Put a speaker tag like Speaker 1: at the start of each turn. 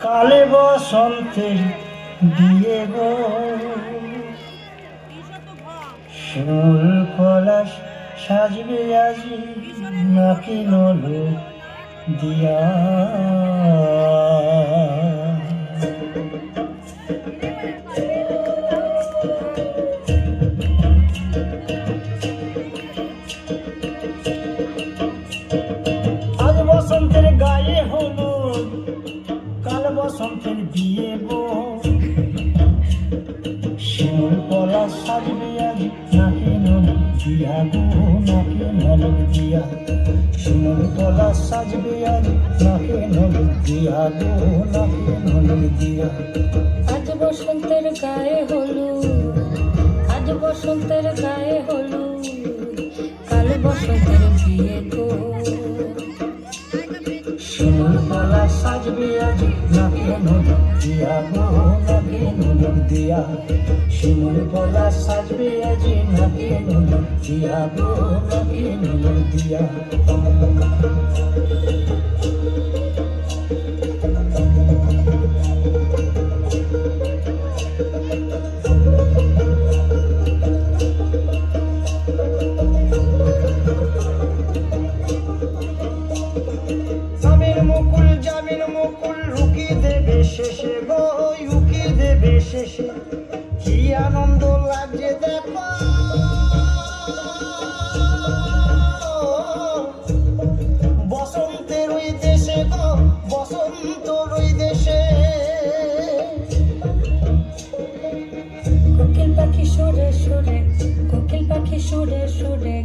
Speaker 1: কালে বসন্তের দিয়ে গো শিমুল পলাশ সাজবে আজি নাকি নলো দিয়া। আজ বসন্তের গায়ে হলো কাল বসন্তের বিয়ে গো শিমুল পলাশ সাজবে আজি নাকি নলো দিয়া গো নাকি নলো দিয়া। শিমুল পলাশ সাজবে আজি নাকি নলো দিয়া গো নাকি নলো দিয়া।
Speaker 2: আজ বসন্তের গায়ে হলুদ, আজ বসন্তের গায়ে হলুদ, কাল বসন্তের বিয়ে গো।
Speaker 1: শিমুল পলাশ সাজবে আজি নাকি নলো দিয়া গো নাকি নলো দিয়া। শিমুল পলাশ সাজবে আজি নাকি নলো দিয়া গো নাকি নলো দিয়া। জামিন মুকুল রুকি দেবে শেষে গো রুকি দেবে শেষে। কি আনন্দ লাগছে দেখো বসন্তের ওই দেশে গো বসন্তর ওই দেশে।
Speaker 2: কোকিল পাখি সুরে সুরে, কোকিল পাখি সুরে সুরে